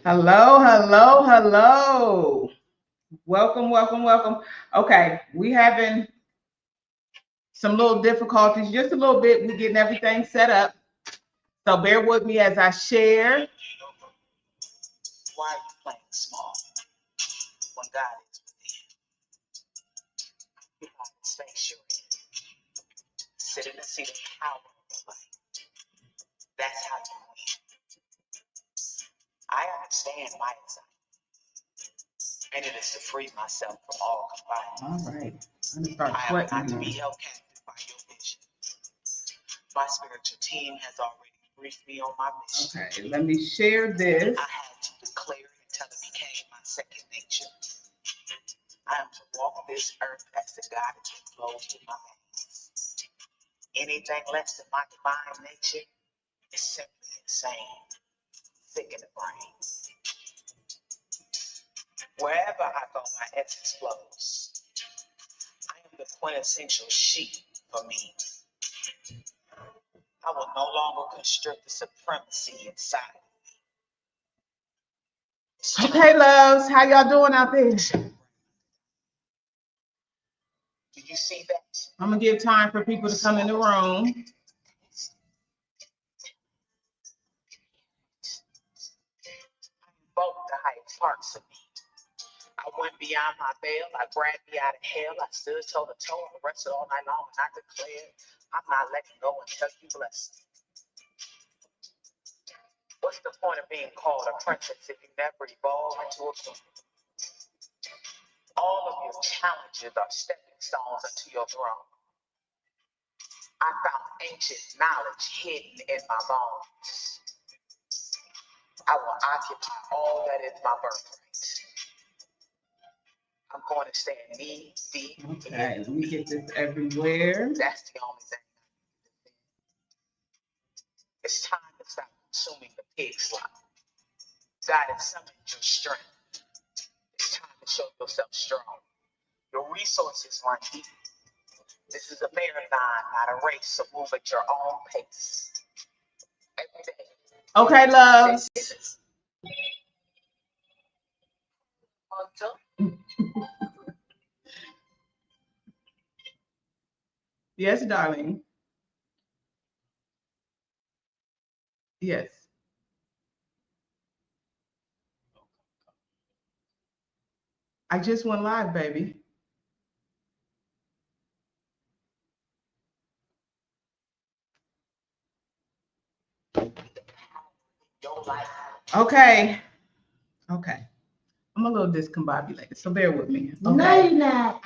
Hello, hello, hello. Welcome, welcome, welcome. Okay, we having some little difficulties, just a little bit. We getting everything set up. So bear with me as I share. Why are you playing small when God is within? You have the space you're in. Sit in the seat of power of the light. That's how you win. I understand my anxiety, and it is to free myself from all confinement. All right, I'm gonna start I am not sweating to be now. held captive by your vision. My spiritual team has already briefed me on my mission. Okay, let me share this. I had to declare it until it became my second nature. I am to walk this earth as the goddess that flows through my veins. Anything less than my divine nature is simply insane, sick in the brain. Wherever I go, my essence flows. I am the quintessential she for me. I will no longer constrict the supremacy inside. Okay, loves, how y'all doing out there? Do you see that? I'm gonna give time for people to come in the room. I invoked the highest parts of me. I went beyond my veil. I grabbed me out of hell. I stood toe to toe and wrestled all night long, and I declared, I'm not letting go until you bless me. What's the point of being called a princess if you never evolve into a queen? All of your challenges are stepping stones unto your throne. I found ancient knowledge hidden in my bones. I will occupy all that is my birthright. I'm going to stand knee deep. Okay, let me get this everywhere. That's the only thing. It's time to stop consuming the pig slop. God has summoned your strength. It's time to show yourself strong. Your resources run deep. This is a marathon, not a race, so move at your own pace. Every day. Okay, loves. Yes, darling. Yes. I just went live, baby. Your life. Okay. Okay. I'm a little discombobulated, so bear with me. Okay. No, you're not.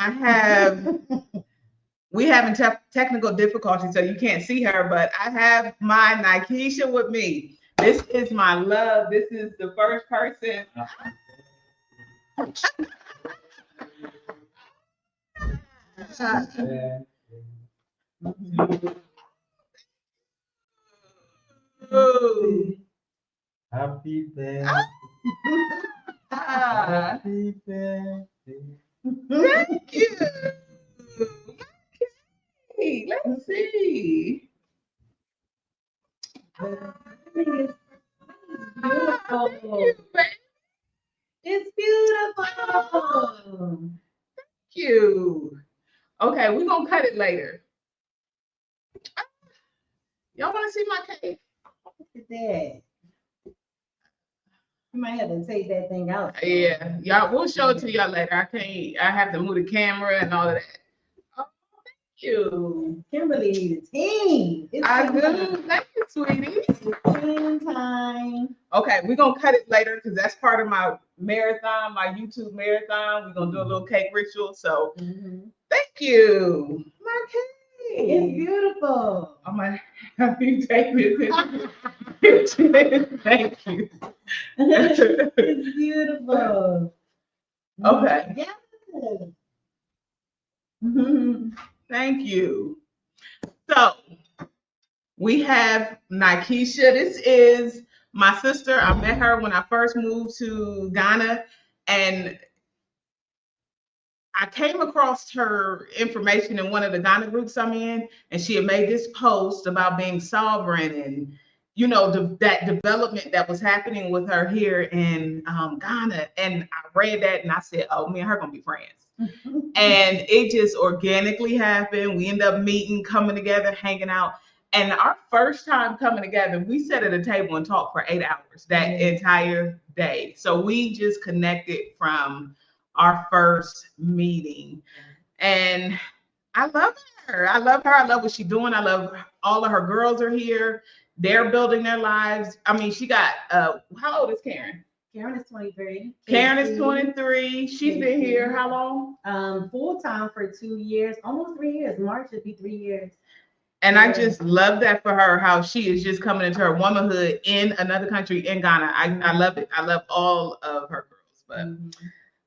We having technical difficulties, so you can't see her, but I have my Nikesha with me. This is my love. This is the first person. Ooh. Happy birthday. Happy birthday. Thank you. Hey, let's see. Beautiful. Thank It's beautiful. you. Okay, we're gonna cut it later. Y'all wanna see my cake? Look at that. You might have to take that thing out. Yeah, y'all, we'll show it to y'all later. I have to move the camera and all of that. Oh, thank you. Kimberly needs a team. It's I team do. time. Thank you, sweetie. It's team time. Okay, we're gonna cut it later because that's part of my marathon, my YouTube marathon. We're gonna do a little cake ritual. So thank you. My cake. It's beautiful. I'm gonna have you take this. Thank you. It's beautiful. Okay. Yes. Thank you. So we have Nikesha. This is my sister. I met her when I first moved to Ghana, and I came across her information in one of the Ghana groups I'm in, and she had made this post about being sovereign and you know, that development that was happening with her here in Ghana. And I read that and I said, oh, me and her gonna be friends. And it just organically happened. We end up meeting, coming together, hanging out. And our first time coming together, we sat at a table and talked for 8 hours that entire day. So we just connected from our first meeting. And I love her. I love her. I love what she's doing. I love all of her girls are here. They're building their lives. I mean, she got how old is Karen? Karen is 23. Karen is 23. She's been here how long? Full time for 2 years, almost 3 years. March would be 3 years. And I just love that for her, how she is just coming into her womanhood in another country in Ghana. I love it. I love all of her girls, but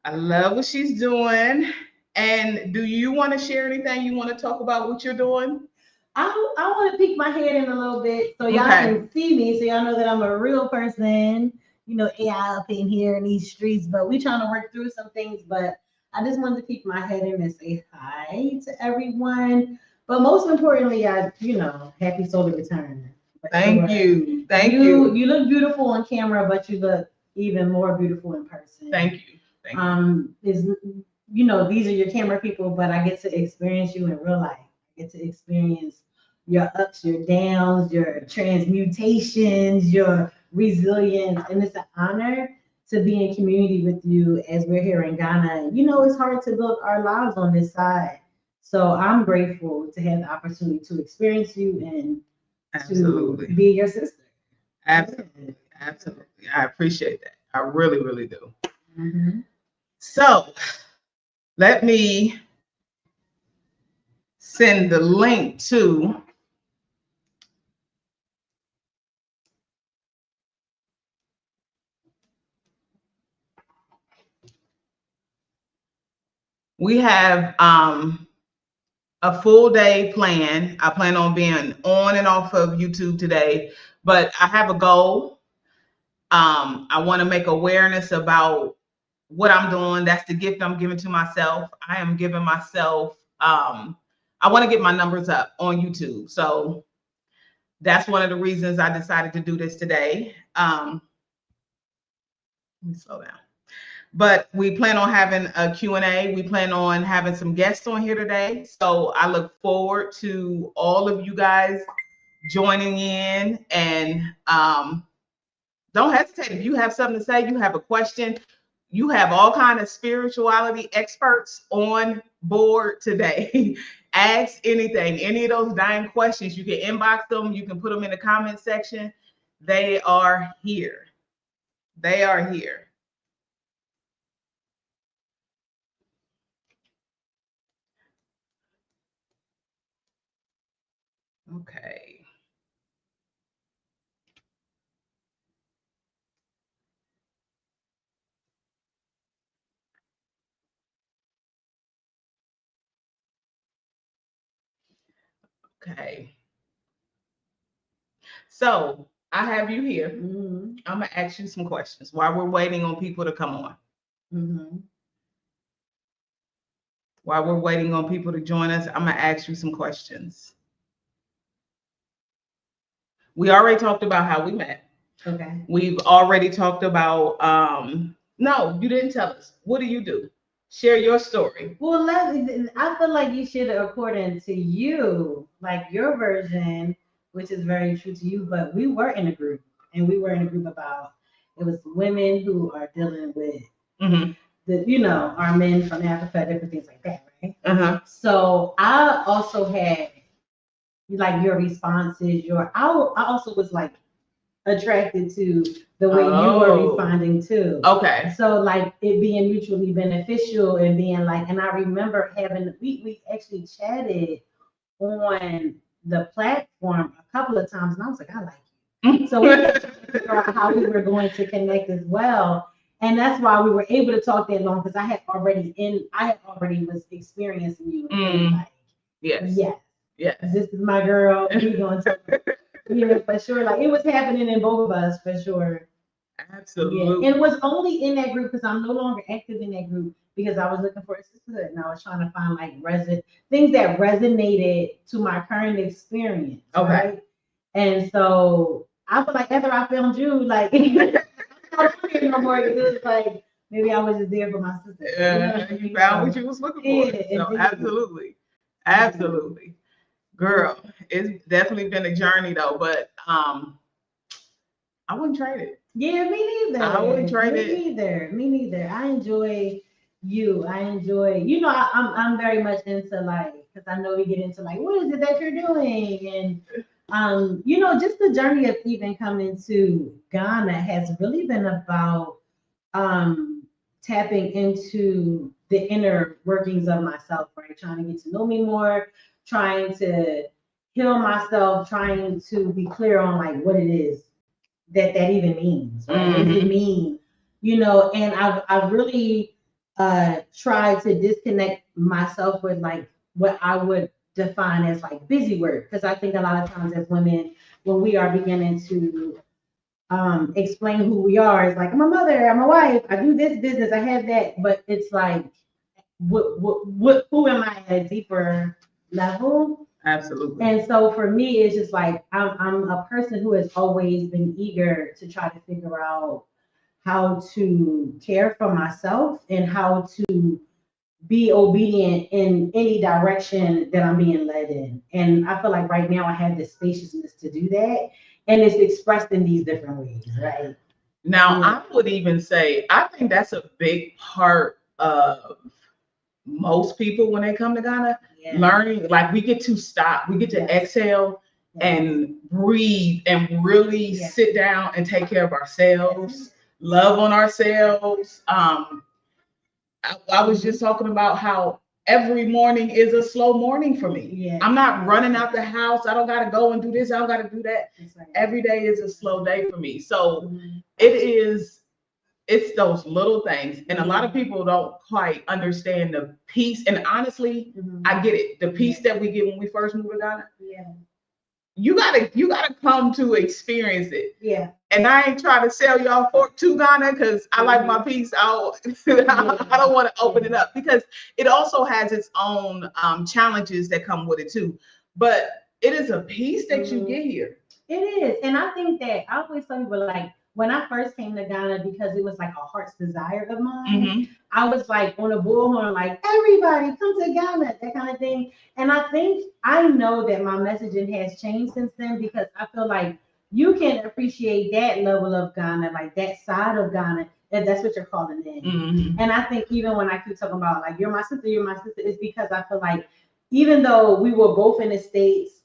I love what she's doing. And do you want to share anything? You want to talk about what you're doing? I want to peek my head in a little bit so y'all can see me, so y'all know that I'm a real person. You know, AI up in here in these streets, but we trying to work through some things. But I just wanted to peek my head in and say hi to everyone. But most importantly, happy solar return. Thank you. Thank you. You look beautiful on camera, but you look even more beautiful in person. Thank you. Thank you. These are your camera people, but I get to experience you in real life. I get to experience your ups, your downs, your transmutations, your resilience, and it's an honor to be in community with you as we're here in Ghana. You know, it's hard to build our lives on this side. So I'm grateful to have the opportunity to experience you and to be your sister. Absolutely. Absolutely. I appreciate that. I really, really do. So let me send the link to we have a full day plan. I plan on being on and off of YouTube today, but I have a goal. I want to make awareness about what I'm doing. That's the gift I'm giving to myself. I am giving myself, I want to get my numbers up on YouTube. So that's one of the reasons I decided to do this today. Let me slow down. But we plan on having a Q&A. We plan on having some guests on here today. So I look forward to all of you guys joining in. And don't hesitate. If you have something to say, you have a question, you have all kinds of spirituality experts on board today. Ask anything, any of those dying questions. You can inbox them. You can put them in the comment section. They are here. They are here. Okay. Okay. So I have you here. I'm gonna ask you some questions while we're waiting on people to come on. While we're waiting on people to join us, I'm gonna ask you some questions. We already talked about how we met. Okay. We've already talked about, no, you didn't tell us. What do you do? Share your story. Well, I feel like you should, according to you, like your version, which is very true to you, but we were in a group, and we were in a group about, it was women who are dealing with our men from Africa, different things like that, right? So I also had like your responses, I also was like attracted to the way you were responding too. Okay. So like it being mutually beneficial and being like, and I remember we actually chatted on the platform a couple of times, and I was like, I like you. So we figured out how we were going to connect as well. And that's why we were able to talk that long, because I had already was experiencing you. And like, yes, this is my girl. We're going to for sure. Like it was happening in both of us for sure. Absolutely. Yeah. And it was only in that group because I'm no longer active in that group, because I was looking for a sisterhood and I was trying to find like things that resonated to my current experience. Okay. Right? And so I feel like after I found you, like I'm not here no more. It was like maybe I was just there for my sister. You found what you was looking for. Yeah, So indeed. absolutely. Absolutely. Girl, it's definitely been a journey though, but I wouldn't trade it. Yeah, me neither. I wouldn't trade me it. neither. Me neither. I enjoy you. I enjoy, I'm very much into like, because I know we get into like, what is it that you're doing? And just the journey of even coming to Ghana has really been about tapping into the inner workings of myself, right? Trying to get to know me more, trying to heal myself, trying to be clear on like what it is that even means, right? What does it mean? And I've really tried to disconnect myself with like what I would define as like busy work. Because I think a lot of times as women, when we are beginning to explain who we are, it's like I'm a mother, I'm a wife, I do this business, I have that, but it's like who am I at a deeper level? Absolutely. And so for me, it's just like I'm a person who has always been eager to try to figure out how to care for myself and how to be obedient in any direction that I'm being led in. And I feel like right now I have the spaciousness to do that. And it's expressed in these different ways, right? Now, I would even say, I think that's a big part of most people when they come to Ghana, learning, like we get to stop, we get to exhale and breathe and really sit down and take care of ourselves, love on ourselves. I was just talking about how every morning is a slow morning for me. Yeah. I'm not running out the house. I don't got to go and do this. I don't got to do that. Right. Every day is a slow day for me. So it's those little things. And a lot of people don't quite understand the peace. And honestly, I get it. The peace that we get when we first move to Ghana. Yeah. You gotta come to experience it. Yeah. And I ain't trying to sell y'all fork to Ghana because I like my peace out. I don't want to open it up because it also has its own challenges that come with it too. But it is a peace that you get here. It is. And I think that I always tell people like when I first came to Ghana, because it was like a heart's desire of mine, I was like on a bullhorn, like everybody come to Ghana, that kind of thing. And I know that my messaging has changed since then because I feel like you can appreciate that level of Ghana, like that side of Ghana, and that's what you're calling in. And I think even when I keep talking about like you're my sister, it's because I feel like even though we were both in the States,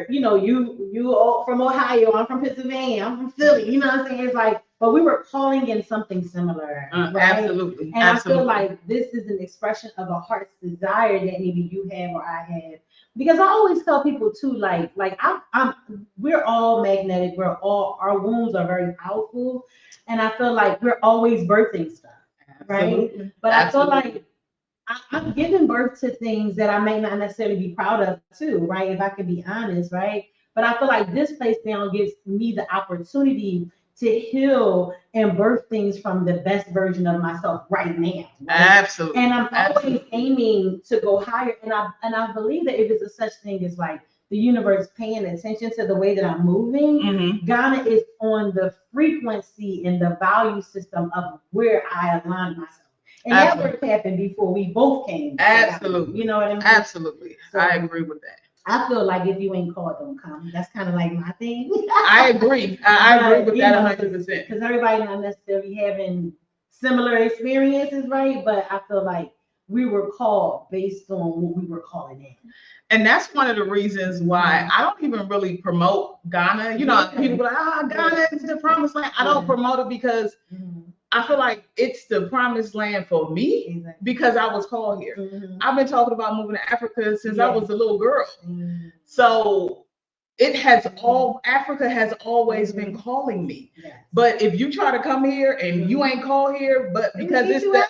you all from Ohio, I'm from Pennsylvania, I'm from Philly, you know what I'm saying? It's like, but we were calling in something similar, right? Absolutely. And I feel like this is an expression of a heart's desire that maybe you have or I have. Because I always tell people too, we're all magnetic, our wombs are very powerful, and I feel like we're always birthing stuff, right? But I feel like I'm giving birth to things that I may not necessarily be proud of too, right? If I can be honest, right? But I feel like this place now gives me the opportunity to heal and birth things from the best version of myself right now. Right? Absolutely. And I'm always aiming to go higher. And I believe that if it's a such thing as like the universe paying attention to the way that I'm moving, Ghana is on the frequency and the value system of where I align myself. And that work happened before we both came. Absolutely. You know what I mean? Absolutely. So, I agree with that. I feel like if you ain't called, don't come. That's kind of like my thing. I agree. I agree with that 100%. Because everybody not necessarily having similar experiences, right? But I feel like we were called based on what we were calling in. And that's one of the reasons why I don't even really promote Ghana. You know, people are like, Ghana is the promised land. I don't promote it because I feel like it's the promised land for me because I was called here. I've been talking about moving to Africa since I was a little girl. So Africa has always been calling me. But if you try to come here and you ain't called here, but because it's the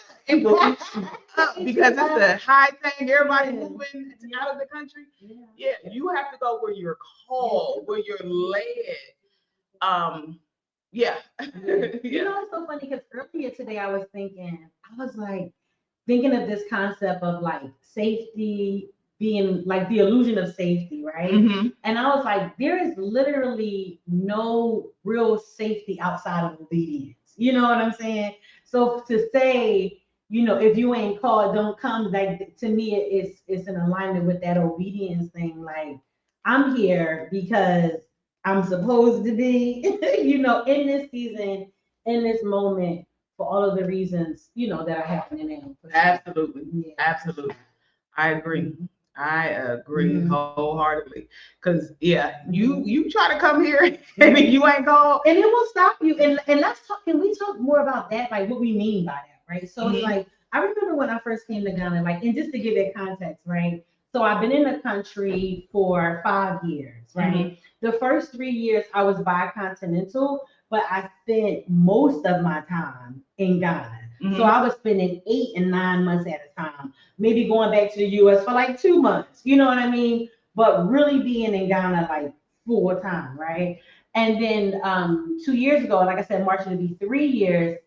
high thing, everybody moving out of the country. Yeah, you have to go where you're called, where you're led. Yeah. You know, it's so funny because earlier today I was thinking of this concept of like safety, being like the illusion of safety, right? Mhm. And I was like, there is literally no real safety outside of obedience. You know what I'm saying? So to say, if you ain't called, don't come. Like to me, it's in alignment with that obedience thing. Like I'm here because I'm supposed to be, in this season, in this moment, for all of the reasons, that are happening now. For sure. Absolutely. Yeah. Absolutely. I agree. Mhm. I agree Mhm. wholeheartedly. Cause yeah, you try to come here and you ain't called. And it will stop you. And let's talk. Can we talk more about that? Like what we mean by that, right? So it's Mhm. like I remember when I first came to Ghana, like, and just to give it context, right? So I've been in the country for 5 years, right? The first 3 years I was bicontinental, but I spent most of my time in Ghana. So I was spending 8 and 9 months at a time, maybe going back to the US for like 2 months, you know what I mean? But really being in Ghana like full time, right? And then 2 years ago, like I said, March it'll be 3 years.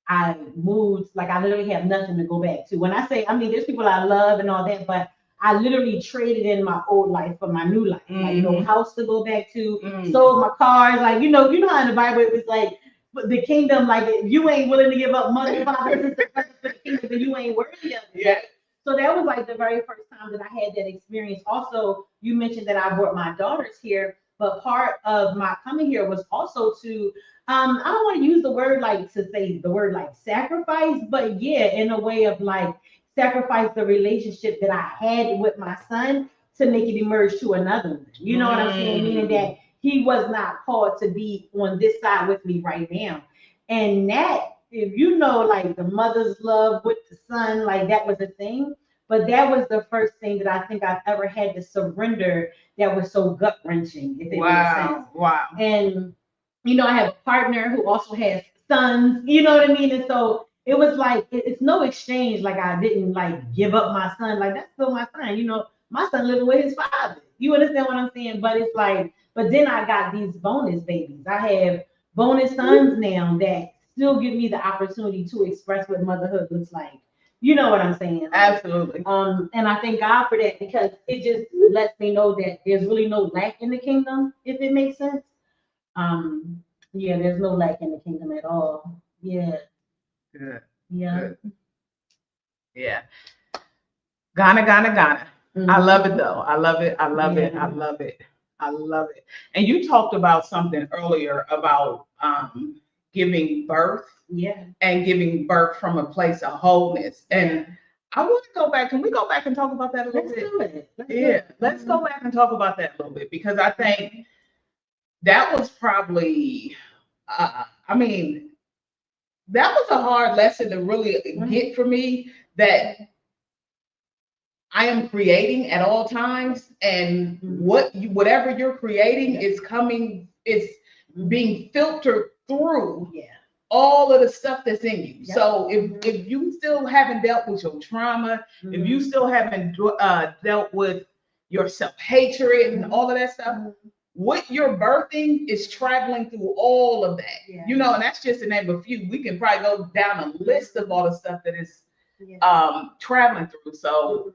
I moved, like I literally have nothing to go back to. When I say, I mean, there's people I love and all that, but I literally traded in my old life for my new life. Like no house to go back to, sold my cars. Like how in the Bible it was like the kingdom, like if you ain't willing to give up mother, father, sister, brother for the kingdom, then you ain't worthy of it. Yeah. So that was like the very first time that I had that experience. Also, you mentioned that I brought my daughters here, but part of my coming here was also to, I don't want to use the word like to say the word like sacrifice, but yeah, in a way of like sacrifice the relationship that I had with my son to make it emerge to another one. You know what I'm saying? Meaning that he was not called to be on this side with me right now. And that, if like the mother's love with the son, like that was a thing. But that was the first thing that I think I've ever had to surrender that was so gut wrenching, if it makes sense. Wow. And I have a partner who also has sons, you know what I mean? And so it was like it's no exchange. Like I didn't like give up my son. Like that's still my son. My son living with his father. You understand what I'm saying? But it's like, but then I got these bonus babies. I have bonus sons now that still give me the opportunity to express what motherhood looks like. You know what I'm saying? Absolutely. And I thank God for that because it just lets me know that there's really no lack in the kingdom, if it makes sense. Yeah, there's no lack in the kingdom at all. Yeah. Good. Yeah. Good. Yeah. Ghana. I love it though. I love it. I love it. I love it. I love it. And you talked about something earlier about giving birth. Yeah. And giving birth from a place of wholeness. And I want to go back. Can we go back and talk about that a little bit? Do it. Let's go back and talk about that a little bit because I think that was probably, I mean, that was a hard lesson to really get for me that I am creating at all times, and whatever you're creating is being filtered through all of the stuff that's in you. So if you still haven't dealt with your trauma, if you still haven't dealt with your self-hatred and all of that stuff, what you're birthing is traveling through all of that. And that's just to name a few. We can probably go down a list of all the stuff that is traveling through. So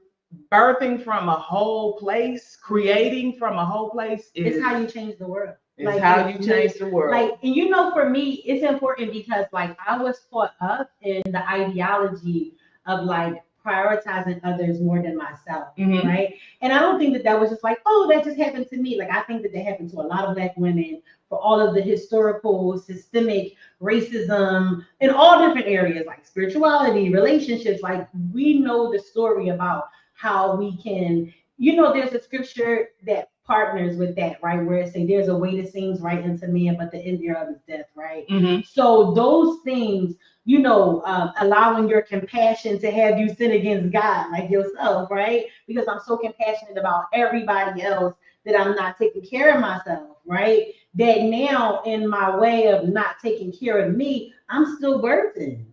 birthing from a whole place, creating from a whole place is how you change the world. Like how you change the world. Like, and for me, it's important because like I was caught up in the ideology of like prioritizing others more than myself, right? And I don't think that was just like, oh, that just happened to me. Like I think that happened to a lot of Black women for all of the historical, systemic racism in all different areas, like spirituality, relationships. Like we know the story about how we can, there's a scripture that partners with that, right? Where it say there's a way that seems right unto man, but the end thereof is death, right? So those things, allowing your compassion to have you sin against God, like yourself, right? Because I'm so compassionate about everybody else that I'm not taking care of myself, right? That now in my way of not taking care of me, I'm still birthing.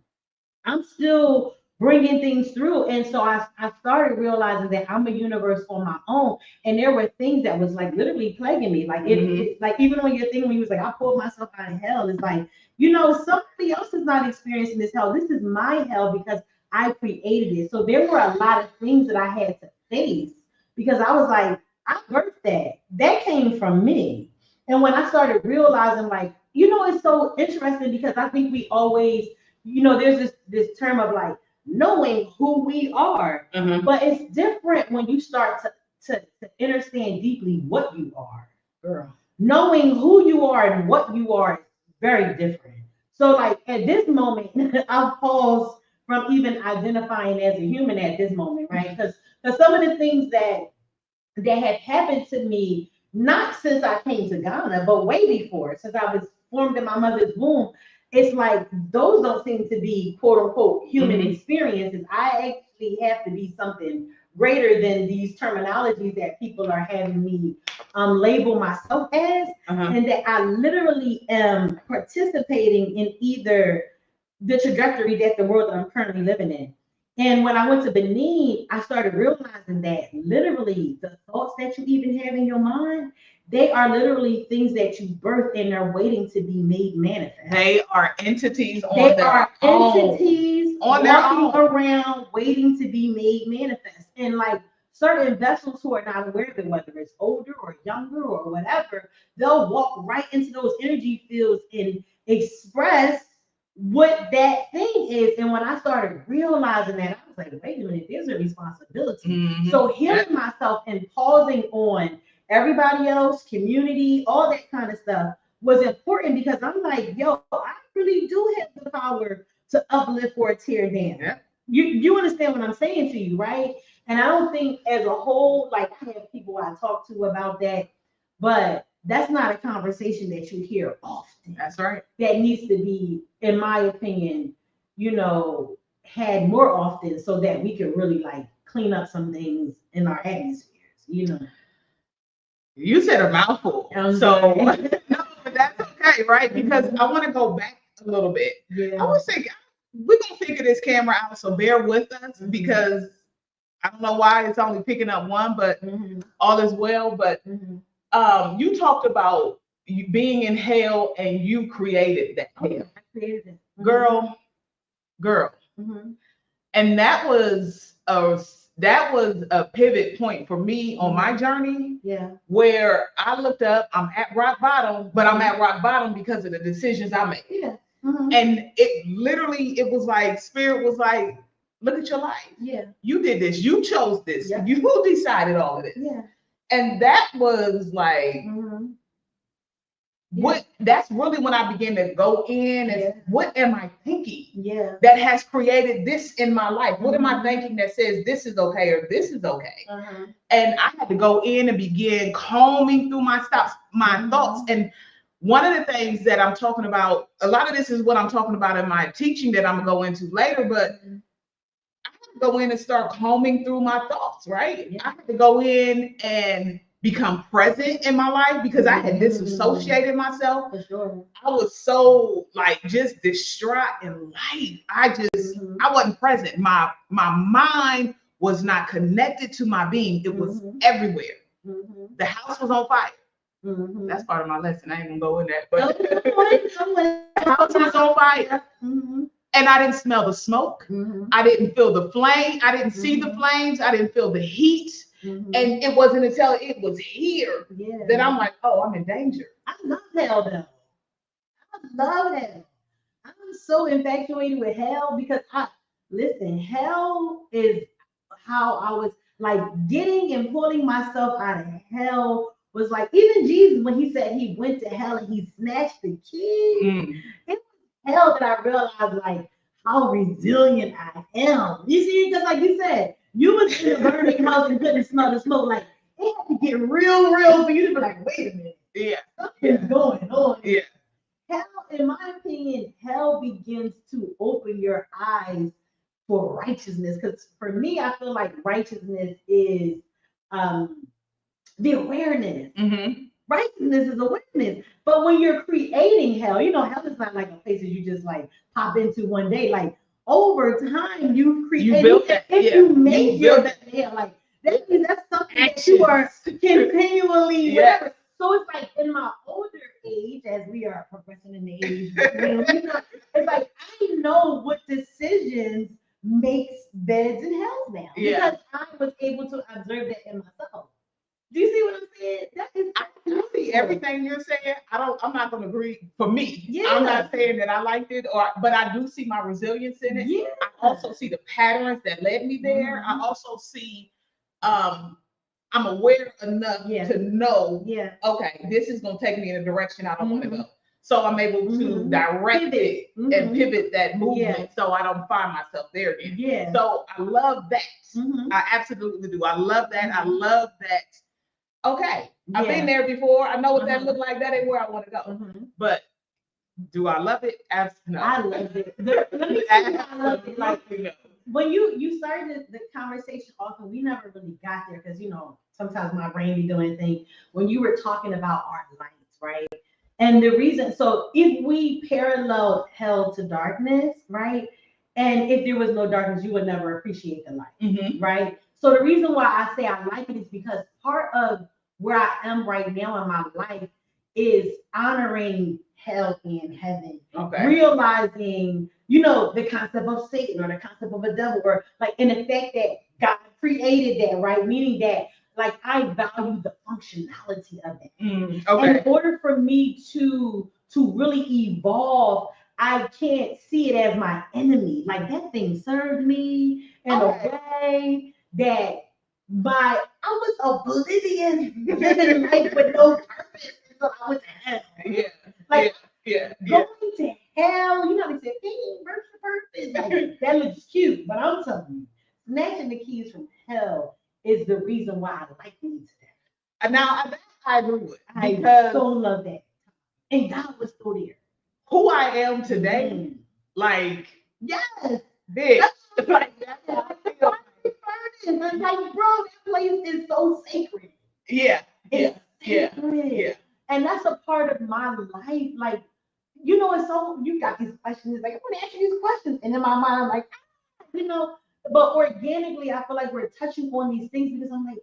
I'm still bringing things through. And so I started realizing that I'm a universe on my own. And there were things that was like literally plaguing me. Like it's like even on your thing when you was like, I pulled myself out of hell. It's like, somebody else is not experiencing this hell. This is my hell because I created it. So there were a lot of things that I had to face, because I was like, I birthed that. That came from me. And when I started realizing, like, it's so interesting because I think we always, there's this term of like knowing who we are, but it's different when you start to understand deeply what you are. Girl. Knowing who you are and what you are is very different. So, like, at this moment, I'll pause from even identifying as a human at this moment, right? Because some of the things that have happened to me, not since I came to Ghana, but way before, since I was formed in my mother's womb, it's like those don't seem to be quote unquote human experiences. I actually have to be something greater than these terminologies that people are having me label myself as, and that I literally am participating in either the trajectory that the world that I'm currently living in. And when I went to Benin, I started realizing that literally the thoughts that you even have in your mind, they are literally things that you birth and are waiting to be made manifest. They are entities on they their are own. entities On their walking own. around waiting to be made manifest. And like certain vessels who are not aware of it, whether it's older or younger or whatever, they'll walk right into those energy fields and express what that thing is. And when I started realizing that, I was like, wait a minute, there's a responsibility. So healing myself and pausing on everybody else, community, all that kind of stuff was important because I'm like, yo, I really do have the power to uplift or tear down. Yeah. You understand what I'm saying to you, right? And I don't think as a whole, like I have people I talk to about that, but that's not a conversation that you hear often. That's right. That needs to be, in my opinion, had more often so that we can really like clean up some things in our atmospheres, You said a mouthful. So no, but that's okay, right? Because I want to go back a little bit. Yeah. I would say we're gonna figure this camera out, so bear with us because I don't know why it's only picking up one, but all is well. But you talked about you being in hell and you created that hell. I created it. Girl. And that was a pivot point for me on my journey. Yeah. Where I looked up, I'm at rock bottom, but I'm at rock bottom because of the decisions I made. Yeah. And it was like spirit was like, look at your life. Yeah. You did this. You chose this. Yeah. You decided all of this. Yeah. And that was like, that's really when I began to go in and what am I thinking that has created this in my life? What am I thinking that says this is okay or this is okay? And I had to go in and begin combing through my thoughts. And one of the things that I'm talking about, a lot of this is what I'm talking about in my teaching that I'm gonna go into later, but I had to go in and start combing through my thoughts, right? I had to go in and become present in my life because I had disassociated myself. For sure. I was so like just distraught in life. I wasn't present. My mind was not connected to my being. It was everywhere. The house was on fire. That's part of my lesson. I ain't gonna go in that, but the house was on fire. And I didn't smell the smoke. I didn't feel the flame. I didn't see the flames. I didn't feel the heat. And it wasn't until it was here that I'm like, oh, I'm in danger. I love hell though. I love hell. I'm so infatuated with hell because hell is how I was like getting and pulling myself out of hell was like even Jesus when he said he went to hell and he snatched the key. It was hell that I realized like how resilient I am. You see, just like you said, you was in a burning house and couldn't smell the smoke. Like it had to get real for you to be like, wait a minute. Yeah. Something's going on. Yeah. Hell, in my opinion, hell begins to open your eyes for righteousness. Because for me, I feel like righteousness is the awareness. Righteousness is awareness. But when you're creating hell, hell is not like a place that you just like pop into one day. Like over time, you create. You built that. You make your hell. Like that means that's something that you are continually. Whatever. So it's like in my older age, as we are progressing in the age, it's like I know what decisions makes beds and hells now because I was able to observe that in myself. everything you're saying, I'm not gonna agree for me. Yeah. I'm not saying that I liked it, but I do see my resilience in it. Yeah. I also see the patterns that led me there. I also see I'm aware enough to know, okay, this is gonna take me in a direction I don't want to go. So I'm able to direct it and pivot that movement so I don't find myself there again. Yeah. So I love that. I absolutely do. I love that. I love that. Okay, I've been there before. I know what that looked like. That ain't where I want to go. But do I love it? Absolutely. I love it. Let me tell you, I love it. Like when you started the conversation off, and we never really got there because sometimes my brain be doing things. When you were talking about our lights, right? And the reason, so if we parallel hell to darkness, right? And if there was no darkness, you would never appreciate the light, right? So the reason why I say I like it is because part of where I am right now in my life is honoring hell and heaven, realizing, the concept of Satan or the concept of a devil, or in the fact that God created that, right? Meaning that, I value the functionality of it. And in order for me to really evolve, I can't see it as my enemy. That thing served me in a way that I was oblivious, living life with no purpose until I went to hell. Going to hell, they say, hey, purpose. That looks cute, but I'm telling you, snatching the keys from hell is the reason why I like me today. Now, I agree with. I so love that. And God was still there. Who I am today, yes, bitch. That's bro, that place is so sacred. Yeah. And that's a part of my life. It's so, you got these questions, I want to answer these questions. And in my mind, I'm but organically, I feel like we're touching on these things because I'm I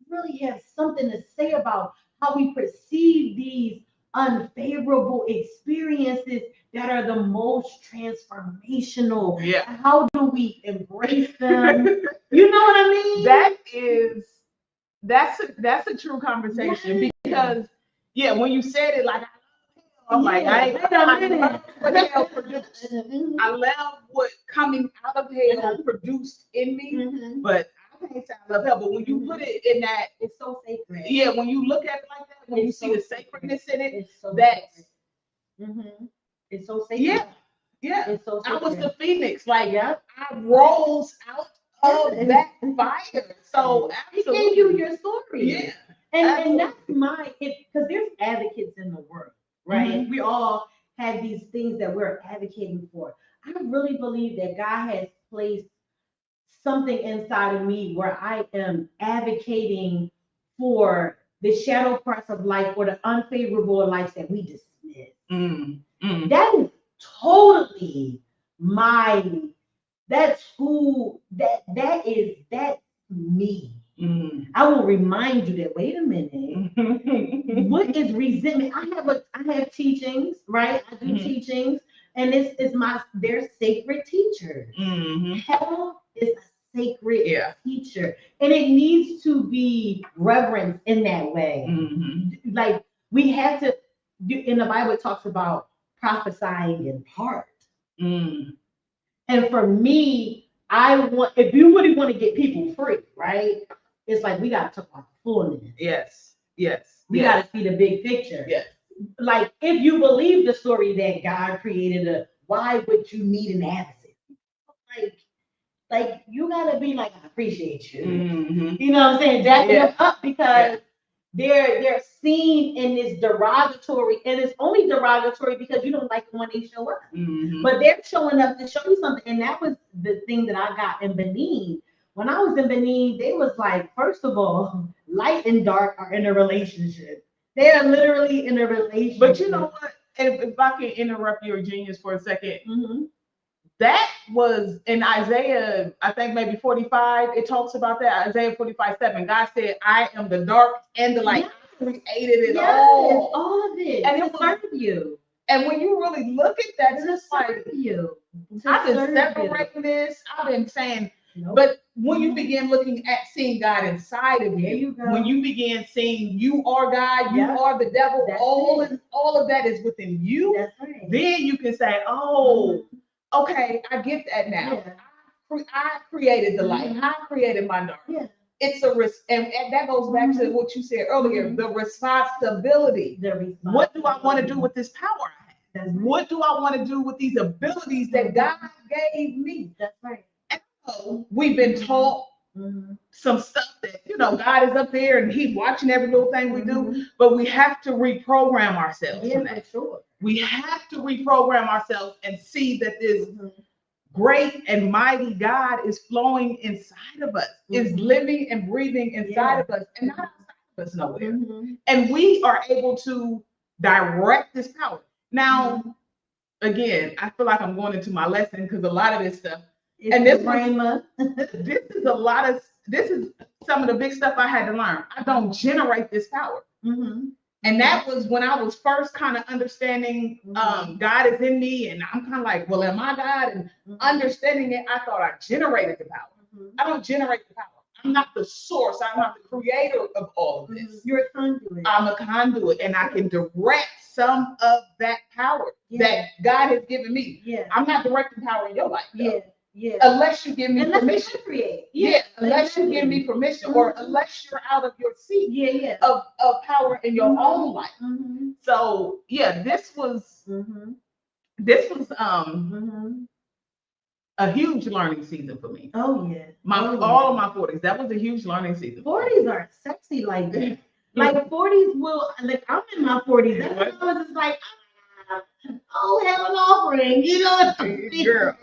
really have something to say about how we perceive these unfavorable experiences that are the most transformational. Yeah. How do we embrace them? You know what I mean? That's a true conversation because when you said it I'm I love what hell produced. I love what coming out of hell produced in me, but I can't say I love hell. But when you put it in that, it's so sacred. Yeah, when you look at it like that, when you see the sacredness in it, it's so that's it's so sacred. Yeah. It's so sacred. I was the phoenix. I rose out of that fire. So he gave you your story. Yeah. And that's because there's advocates in the world, right? We all have these things that we're advocating for. I really believe that God has placed something inside of me where I am advocating for the shadow parts of life or the unfavorable life that we dismiss. That is totally that's me. I will remind you that, wait a minute, what is resentment? I have teachings, right? I do teachings, and they're sacred teachers. Hell is a sacred teacher, and it needs to be reverenced in that way. We have to, in the Bible, it talks about prophesying in part. And for me, if you really want to get people free, right? It's we got to talk about fullness. Yes. We got to see the big picture. Yes. If you believe the story that God created, why would you need an advocate? You gotta be I appreciate you. You know what I'm saying? Jack them up because they're seen in this derogatory, and it's only derogatory because you don't like them when they show up. But they're showing up to show you something, and that was the thing that I got in Benin. When I was in Benin, they was first of all, light and dark are in a relationship. They are literally in a relationship. But you know what? If I can interrupt your genius for a second, that was in Isaiah, I think maybe 45. It talks about that. Isaiah 45:7. God said, "I am the dark and the light." I created it all of it, and it will serve you. And when you really look at that, it's just you. I've been separating this. I've been saying Nope. But when you begin looking at seeing God inside of There you, you go. when you begin seeing you are God, you Yep. are the devil, That's all it. of that is within you. That's right. Then you can say, oh, okay, I get that now. Yeah. I created the light. Mhm. I created my dark. Yeah. It's a risk, and that goes back to what you said earlier, the responsibility. What do I want to do with this power I have? That's right. What do I want to do with these abilities that God gave me? That's right. And so we've been taught some stuff that, God is up there and he's watching every little thing we do, but we have to reprogram ourselves Yeah, from for that. sure. We have to reprogram ourselves and see that this great and mighty God is flowing inside of us, is living and breathing inside of us, and not outside of us nowhere. And we are able to direct this power. Now, again, I feel like I'm going into my lesson because a lot of this stuff, and this is some of the big stuff I had to learn. I don't generate this power. And that was when I was first kind of understanding God is in me, and I'm kind of like, well, am I God? And understanding it, I thought I generated the power. I don't generate the power. I'm not the source. I'm not the creator of all of this. You're a conduit. I'm a conduit, and I can direct some of that power that God has given me. I'm not directing power in your life, though. Unless you give me permission. Unless you give me permission, or unless you're out of your seat of power in your own life. So this was a huge learning season for me. Oh yeah. All of my 40s. That was a huge learning season. 40s are sexy like that. Like 40s will, like I'm in my 40s. That's when I was just like, oh, hell an offering, Girl.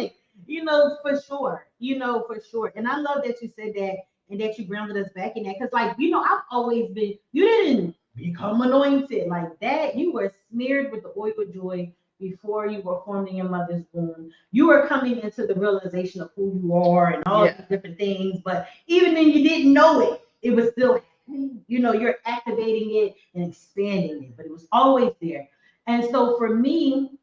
For sure. And I love that you said that and that you grounded us back in that. Because I've always been, you didn't become anointed like that. You were smeared with the oil of joy before you were formed in your mother's womb. You were coming into the realization of who you are and all these different things. But even then you didn't know it, it was still happening. You're activating it and expanding it, but it was always there. And so for me,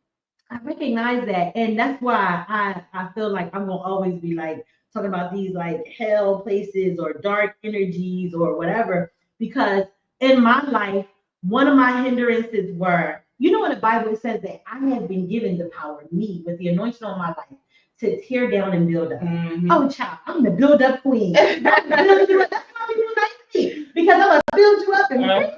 I recognize that. And that's why I feel like I'm going to always be like talking about these like hell places or dark energies or whatever, because in my life, one of my hindrances were, in the Bible, it says that I have been given the power, me, with the anointing on my life, to tear down and build up. Oh, child, I'm the build up queen. I'm the build you up. That's why people like me, because I'm going to build you up and bring you life.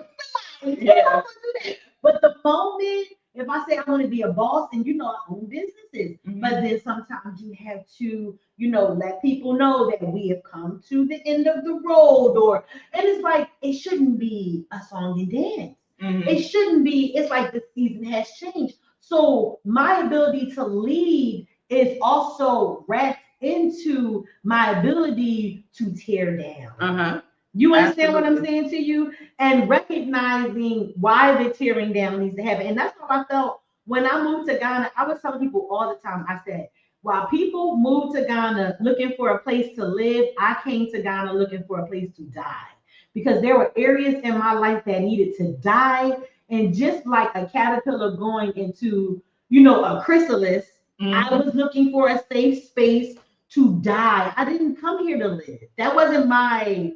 I'm gonna do that. But the moment, if I say I want to be a boss, and I own businesses, but then sometimes you have to, let people know that we have come to the end of the road, and it's like, it shouldn't be a song and dance. It shouldn't be, it's like the season has changed. So my ability to lead is also wrapped into my ability to tear down. You understand what I'm saying to you? And recognizing why the tearing down needs to happen. And that's how I felt when I moved to Ghana. I was telling people all the time, I said, while people moved to Ghana looking for a place to live, I came to Ghana looking for a place to die. Because there were areas in my life that needed to die. And just like a caterpillar going into, a chrysalis, I was looking for a safe space to die. I didn't come here to live. That wasn't my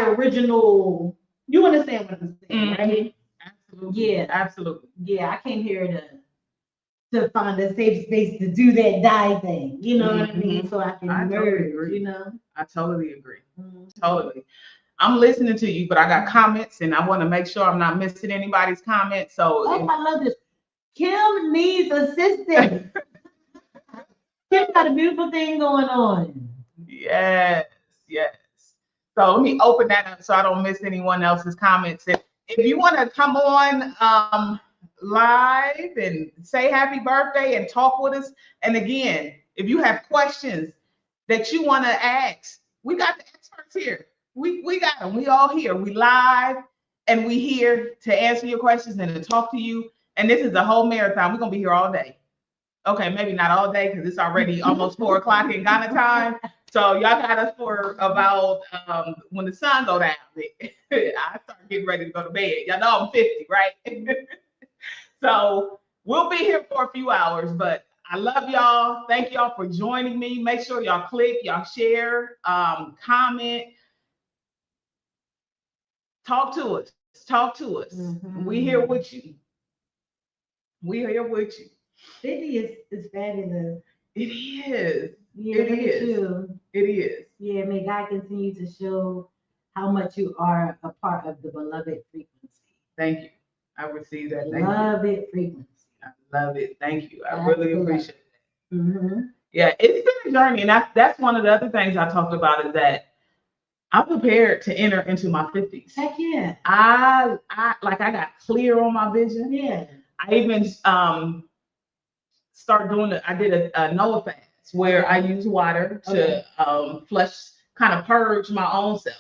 original, you understand what I'm saying, right? Absolutely. Yeah. Absolutely. Yeah, I came here to find a safe space to do that die thing. You know what I mean? So I can merge, I totally agree. Totally. I'm listening to you, but I got comments and I want to make sure I'm not missing anybody's comments. So I love this. Kim needs assistance. Kim got a beautiful thing going on. Yes. So let me open that up so I don't miss anyone else's comments. If you want to come on live and say happy birthday and talk with us, and again, if you have questions that you want to ask, we got the experts here. We got them. We all here. We live and we here to answer your questions and to talk to you. And this is a whole marathon. We're gonna be here all day. Okay, maybe not all day because it's already almost 4 o'clock in Ghana time. So y'all got us for about when the sun go down. I start getting ready to go to bed. Y'all know I'm 50, right? So we'll be here for a few hours, but I love y'all. Thank y'all for joining me. Make sure y'all click, y'all share, comment, talk to us. Talk to us. We here with you. We here with you. 50 is fabulous. It is. Yeah, It look at is. you. It is. Yeah, may God continue to show how much you are a part of the beloved frequency. Thank you. I receive that. Thank you. Beloved frequency. I love it. Thank you. I really appreciate it. Mm-hmm. Yeah, it's been a journey, and that's one of the other things I talked about is that I'm prepared to enter into my 50s. Heck yeah. I got clear on my vision. Yeah. I even start doing I did a Noah fast where I use water to flush, kind of purge my own self.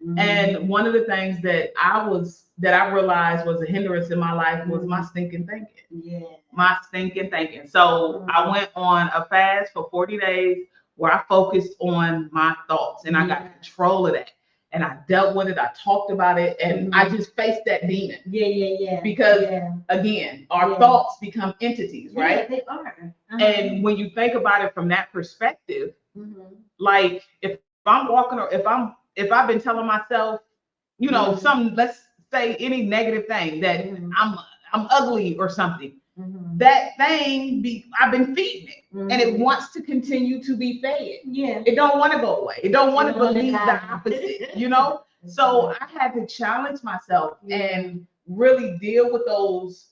Mm-hmm. And one of the things that I realized was a hindrance in my life was my stinking thinking. Yeah. My stinking thinking. So I went on a fast for 40 days where I focused on my thoughts and I got control of that. And I dealt with it. I talked about it, and I just faced that demon. Yeah. Because again, our thoughts become entities, right? Yeah, they are. And when you think about it from that perspective, like if I'm walking or if I've been telling myself, you know, some, let's say any negative thing that I'm ugly or something, that thing I've been feeding it, and it wants to continue to be fed. Yeah, it don't want to go away. It don't want to believe the opposite. You know, so I had to challenge myself and really deal with those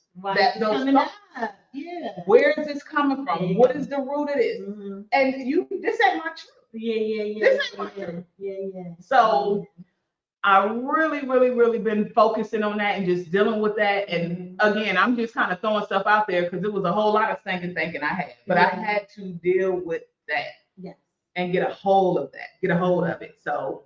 those thoughts. Yeah, where is this coming from? What is the root of this? And this ain't my truth. Yeah. This ain't my truth. Yeah. So I really been focusing on that and just dealing with that. And again, I'm just kind of throwing stuff out there because it was a whole lot of stinking thinking I had, but I had to deal with that and get a hold of it. So,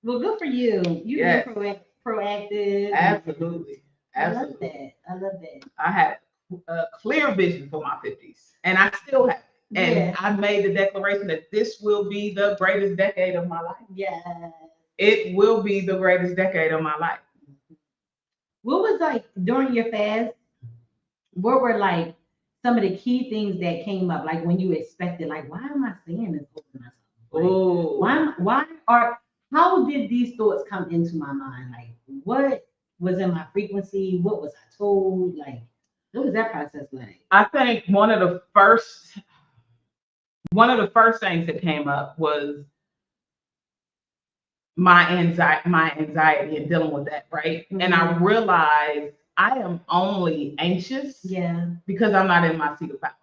well, good for you. You've been proactive. Absolutely. I love that. I had a clear vision for my 50s, and I still have it. And I made the declaration that this will be the greatest decade of my life. Yeah. It will be the greatest decade of my life. What was like during your fast? What were like some of the key things that came up? Like when you expected, like, why am I saying this over myself? Like, how did these thoughts come into my mind? Like, what was in my frequency? What was I told? Like, what was that process like? I think one of the first things that came up was my anxiety and dealing with that, right? And I realized I am only anxious because I'm not in my seat of power.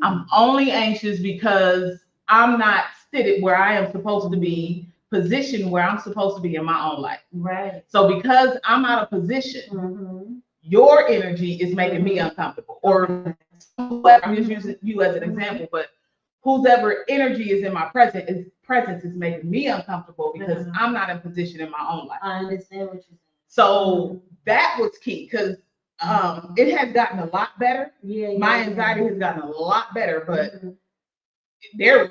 I'm only anxious because I'm not seated where I am supposed to be, positioned where I'm supposed to be in my own life. Right. So because I'm out of position, your energy is making me uncomfortable. Or I'm just using you as an example, but whoever energy is in my presence is making me uncomfortable because I'm not in position in my own life. I understand what you're saying. So that was key because it has gotten a lot better. My anxiety has gotten a lot better, but there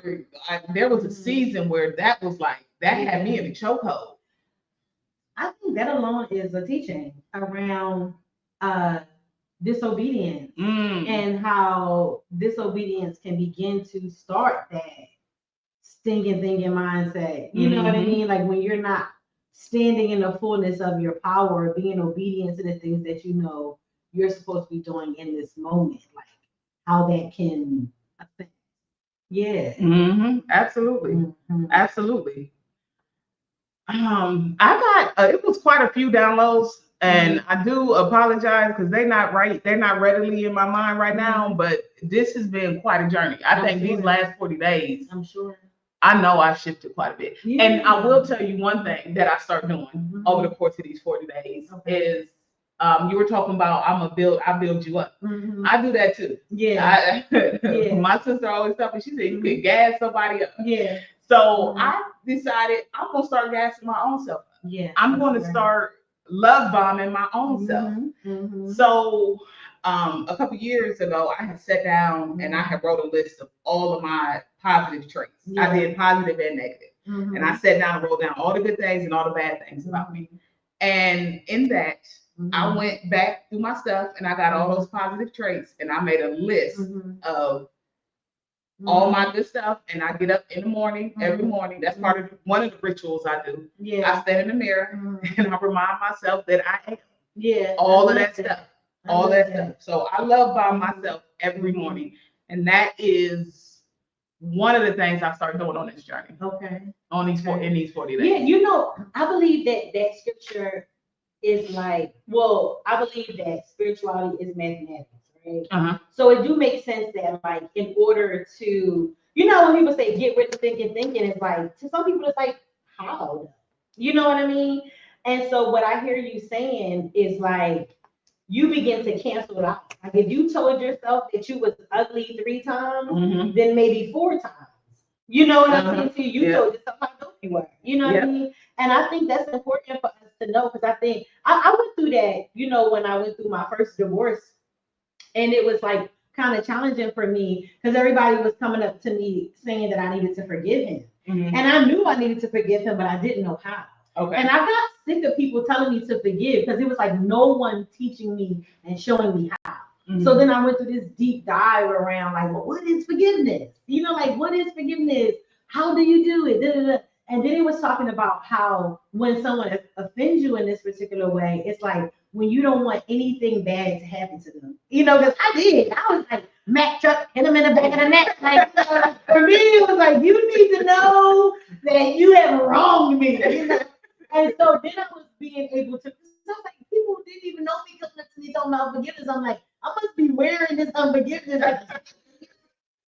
was a season where that was like that had me in a chokehold. I think that alone is a teaching around disobedience and how disobedience can begin to start that stinking thinking mindset. You know what I mean? Like when you're not standing in the fullness of your power, being obedient to the things that you know you're supposed to be doing in this moment, like how that can affect. Yeah. Absolutely. Absolutely. I got it was quite a few downloads, and I do apologize because they're not readily in my mind right now, but this has been quite a journey. I think these last 40 days, I'm sure, I know I shifted quite a bit. And I will tell you one thing that I start doing over the course of these 40 days is you were talking about I build you up. I do that too. Yeah. My sister always tells me, she said you could gas somebody up. Yeah. So I decided I'm gonna start gassing my own self up. Yeah. I'm gonna start love bombing my own self. So a couple years ago, I had sat down and I had wrote a list of all of my positive traits. I did positive and negative. And I sat down and wrote down all the good things and all the bad things about me. And in that, I went back through my stuff and I got all those positive traits and I made a list of all my good stuff. And I get up in the morning, every morning. That's part of one of the rituals I do. Yeah. I stand in the mirror and I remind myself that I am Yeah. all of that stuff. All that stuff. So I love by myself every morning. And that is one of the things I started doing on this journey. Okay. On these in these 40 days. Yeah, you know, I believe that scripture is like, well, I believe that spirituality is mathematics, right? So it do make sense that, like, in order to, you know, when people say get rid of thinking, it's like, to some people it's like, how? You know what I mean? And so what I hear you saying is like, you begin to cancel it out. Like if you told yourself that you was ugly 3 times, then maybe 4 times. You know what I'm saying to you? You told yourself how dope you were. You know what I mean? And I think that's important for us to know, because I think I went through that, you know, when I went through my first divorce, and it was like kind of challenging for me because everybody was coming up to me saying that I needed to forgive him. And I knew I needed to forgive him, but I didn't know how. Okay. And I got sick of people telling me to forgive because it was like no one teaching me and showing me how. So then I went through this deep dive around like, well, what is forgiveness? You know, like, what is forgiveness? How do you do it? Da-da-da. And then it was talking about how when someone offends you in this particular way, it's like when you don't want anything bad to happen to them. You know, because I did. I was like, Mac truck, hit him in the back of the neck. Like, for me, it was like, you need to know that you have wronged me. You know? And so then I was being able to, I was like, people didn't even know me coming up to me talking about forgiveness. I'm like, I must be wearing this unforgiveness.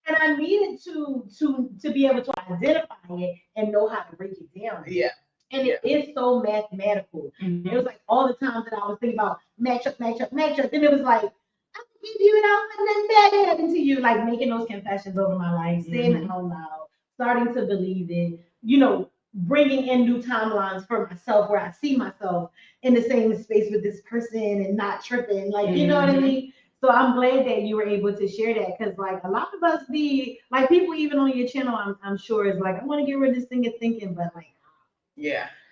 And I needed to be able to identify it and know how to break it down. Yeah. And it is so mathematical. It was like all the times that I was thinking about match up. Then it was like, I forgive you and I don't want nothing bad to happen to you. Like making those confessions over my life, saying it out loud, starting to believe it, you know, bringing in new timelines for myself where I see myself in the same space with this person and not tripping. Like, you know what I mean? So I'm glad that you were able to share that, because like a lot of us be like, people even on your channel, I'm sure is like, I want to get rid of this thing of thinking, but like,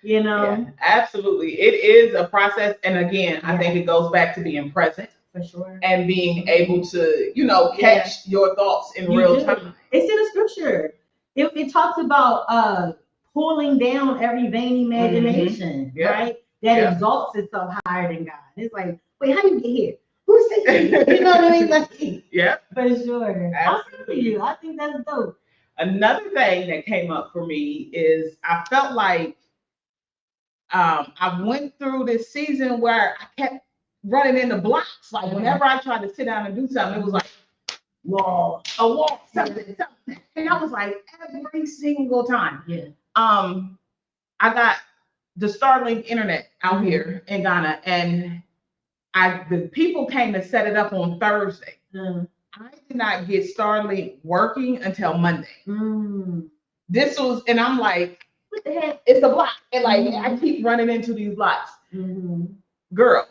you know, absolutely, it is a process. And again, I think it goes back to being present, for sure, and being able to, you know, catch your thoughts in real time. It's in the scripture. It talks about pulling down every vain imagination, right? That exalts itself higher than God. It's like, wait, how do you get here? Who's thinking? You know what I mean? Like, for sure. I'm with you. I think that's dope. Another thing that came up for me is I felt like I went through this season where I kept running into blocks. Like whenever I tried to sit down and do something, it was like a wall, something. And I was like, every single time. I got the Starlink internet out here in Ghana, and the people came to set it up on Thursday. I did not get Starlink working until Monday. This was, and I'm like, what the heck? It's a block. And like, I keep running into these blocks. Girl.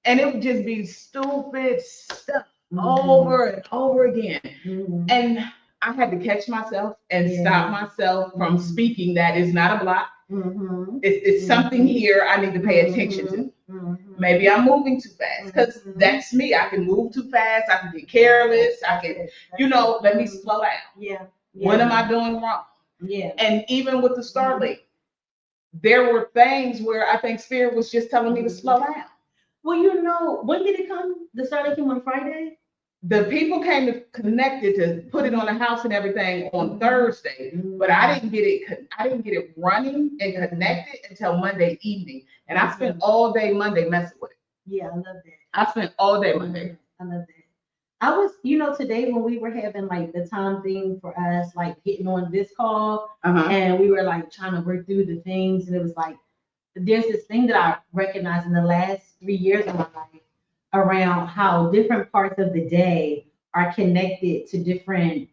And it would just be stupid stuff over and over again. And I had to catch myself and stop myself from speaking that is not a block. It's something here I need to pay attention to. Maybe I'm moving too fast, because that's me. I can move too fast. I can get careless. I can, you know, let me slow down. What am I doing wrong? And even with the Starlink, there were things where I think Spirit was just telling me to slow down. Well, you know, when did it come? The Starlink came on Friday? The people came to connect it to put it on the house and everything on Thursday, but I didn't get it running and connected until Monday evening. And I spent all day Monday messing with it. Yeah, I love that. I spent all day Monday. I love that. I was, you know, today when we were having like the time thing for us, like getting on this call, and we were like trying to work through the things, and it was like, there's this thing that I recognized in the last 3 years of my life around how different parts of the day are connected to different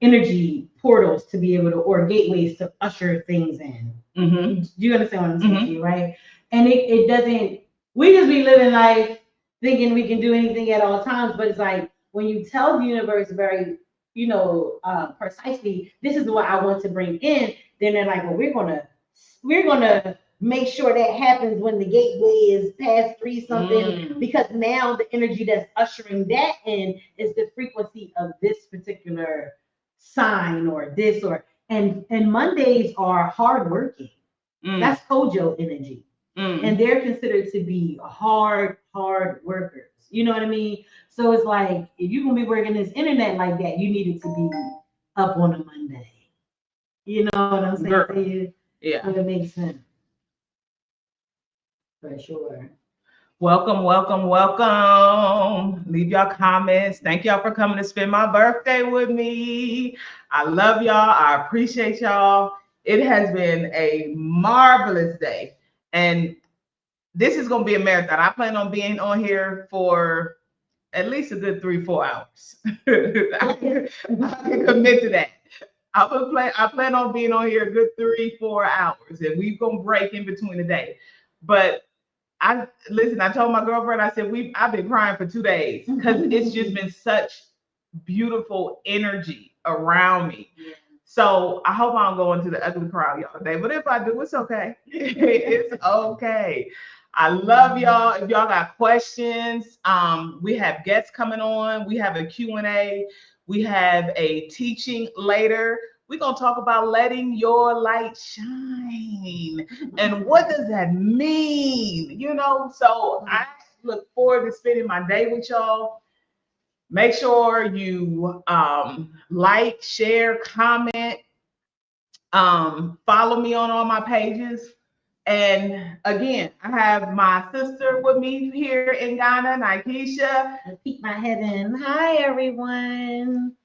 energy portals to be able to, or gateways to usher things in. Do you understand what I'm saying to you, right? And it doesn't, we just be living life thinking we can do anything at all times, but it's like when you tell the universe very, you know, precisely, this is what I want to bring in, then they're like, well, we're gonna make sure that happens when the gateway is past 3 something, because now the energy that's ushering that in is the frequency of this particular sign or this or and Mondays are hardworking. That's Kojo energy. And they're considered to be hard workers. You know what I mean? So it's like, if you're gonna be working this internet like that, you need it to be up on a Monday. You know what I'm saying to you? Yeah. So it makes sense. For sure. Welcome, welcome, welcome. Leave y'all comments. Thank y'all for coming to spend my birthday with me. I love y'all. I appreciate y'all. It has been a marvelous day. And this is going to be a marathon. I plan on being on here for at least a good 3-4 hours. I can commit to that. I plan on being on here a good 3-4 hours, and we're going to break in between the day. But I told my girlfriend, I said, I've been crying for 2 days because it's just been such beautiful energy around me. Yeah. So I hope I don't go into the ugly crowd y'all today, but if I do, it's okay. It's okay. I love y'all. If y'all got questions, we have guests coming on. We have a Q&A. We have a teaching later. We're going to talk about letting your light shine. And what does that mean? You know, so I look forward to spending my day with y'all. Make sure you like, share, comment, follow me on all my pages. And again, I have my sister with me here in Ghana, Nikesha. I peek my head in. Hi, everyone.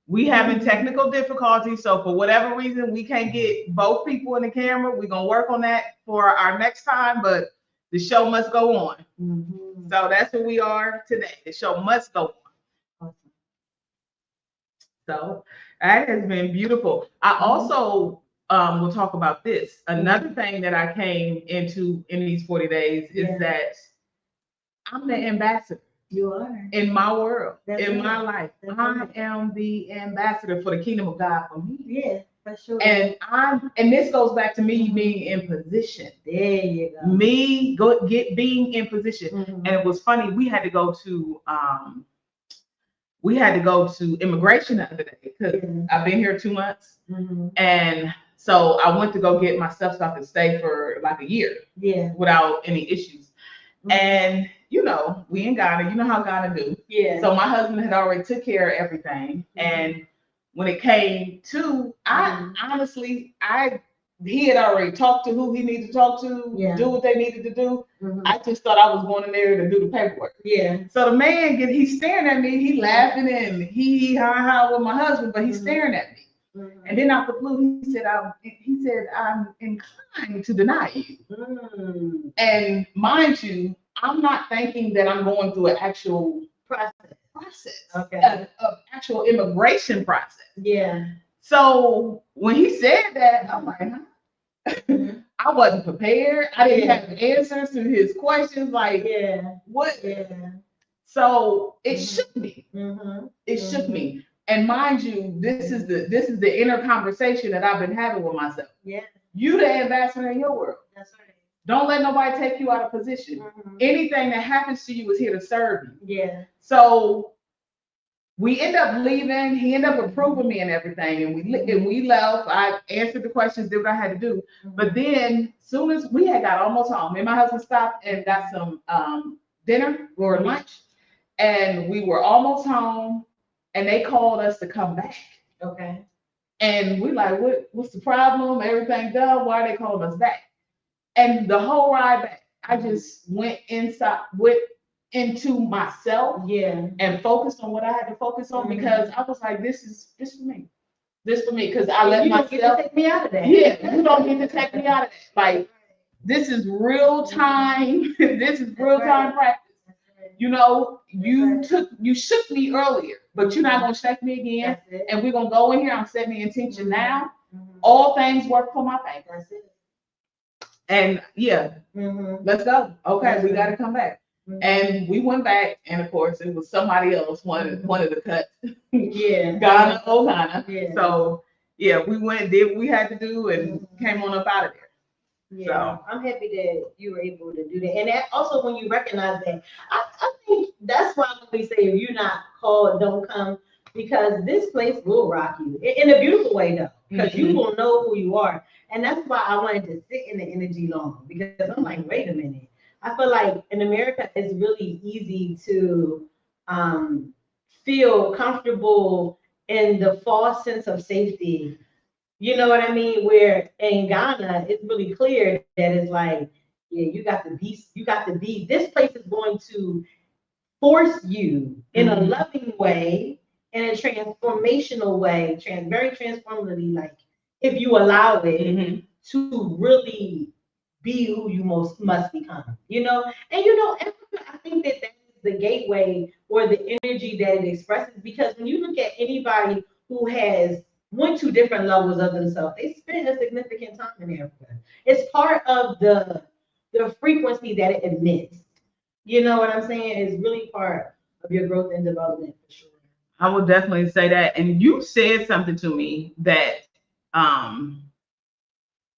We having technical difficulties, so for whatever reason, we can't get both people in the camera. We're going to work on that for our next time, but the show must go on. So that's where we are today. The show must go on. So that has been beautiful. I also will talk about this. Another thing that I came into in these 40 days is that I'm the ambassador. You are. In my world, in my right. life. I am the ambassador for the kingdom of God for me. Yeah, for sure. And this goes back to me being in position. There you go. Me being in position. And it was funny, we had to go to immigration the other day because I've been here 2 months. And so I went to go get my stuff so I could stay for like a year without any issues. And you know, we in Ghana, you know how Ghana do. Yeah. So my husband had already took care of everything. And when it came to, he had already talked to who he needed to talk to, do what they needed to do. I just thought I was going in there to do the paperwork. Yeah. So the man he's staring at me, he laughing and he ha with my husband, but he's staring at me. And then out the blue, he said, I'm inclined to deny you. And mind you, I'm not thinking that I'm going through an actual process, an actual immigration process. Yeah. So when he said that, I'm like, huh? I wasn't prepared. I didn't have answers to his questions. Like, what? Yeah. So it shook me. It shook me. And mind you, this is the inner conversation that I've been having with myself. Yeah. You the ambassador in your world. That's right. Don't let nobody take you out of position. Anything that happens to you is here to serve you. Yeah. So we end up leaving. He ended up approving me and everything, and we left. I answered the questions, did what I had to do. But then, soon as we had got almost home, me and my husband stopped and got some dinner or lunch, and we were almost home, and they called us to come back. Okay. And we like, what's the problem? Everything done. Why are they calling us back? And the whole ride back, I just went into myself, and focused on what I had to focus on, because I was like, this for me. This for me, because I let myself take me out of that. Yeah, you don't need to take me out of that. Like, this is real time. This is real time practice. You know, you shook me earlier, but you're not gonna shake me again. And we're gonna go in here. I'm setting the intention now. All things work for my favor. That's it. And let's go. Okay, we got to come back. And we went back, and of course, it was somebody else one of the cuts. Ghana, Ghana. Yeah. So we went, did what we had to do, and came on up out of there. Yeah, I'm happy that you were able to do that. And that also when you recognize that, I think that's why when we say if you're not called, don't come, because this place will rock you in a beautiful way though, because you will know who you are. And that's why I wanted to sit in the energy long, because I'm like, wait a minute. I feel like in America it's really easy to feel comfortable in the false sense of safety. You know what I mean? Where in Ghana, it's really clear that it's like, yeah, you got to be, this place is going to force you in a loving way, in a transformational way, very transformatively, like if you allow it to really be who you must become, you know? And you know, Africa, I think that that is the gateway or the energy that it expresses, because when you look at anybody who has went to different levels of themselves, they spend a significant time in Africa. It's part of the frequency that it emits. You know what I'm saying? It's really part of your growth and development for sure. I would definitely say that. And you said something to me that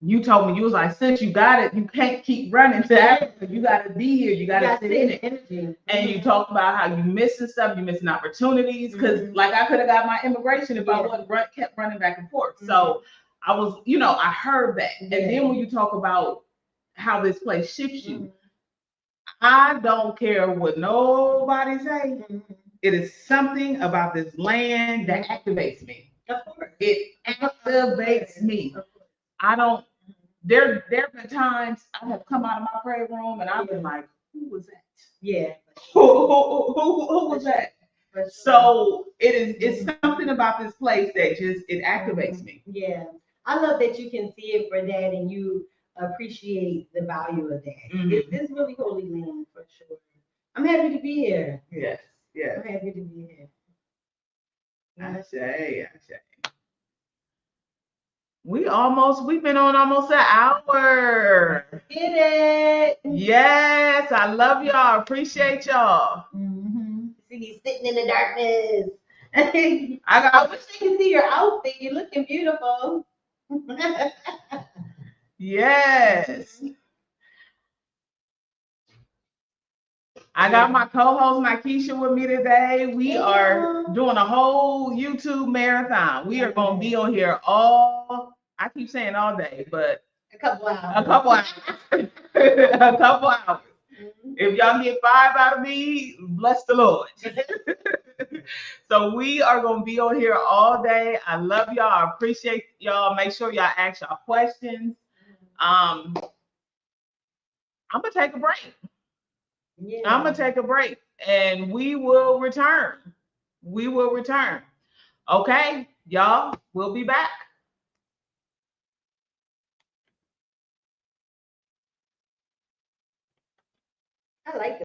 you told me, you was like, since you got it, you can't keep running to Africa. You got to be here. You got to sit in it. Energy. And you talked about how you missing stuff, you missing opportunities. Because like I could have got my immigration if I wasn't kept running back and forth. So I was, you know, I heard that. And then when you talk about how this place shifts you, I don't care what nobody say. It is something about this land that activates me. Of course. It activates me. I don't. There have been times I have come out of my prayer room and I've been like, who was that? Yeah. Who was that? So it's something about this place that just it activates me. Yeah. I love that you can see it for that and you appreciate the value of that. It's really holy land for sure. I'm happy to be here. Yes. I'm happy to be here. I say. We've been on almost an hour. Get it. Yes, I love y'all. Appreciate y'all. See you sitting in the darkness. I wish they could see your outfit. You're looking beautiful. Yes. I got my co-host Nikesha with me today. We are doing a whole YouTube marathon. We are going to be on here I keep saying all day, but a couple hours. A couple hours. If y'all get 5 out of me, bless the Lord. So we are going to be on here all day. I love y'all. I appreciate y'all. Make sure y'all ask y'all questions. I'm going to take a break. I'm going to take a break and we will return. Okay, y'all, we'll be back. I like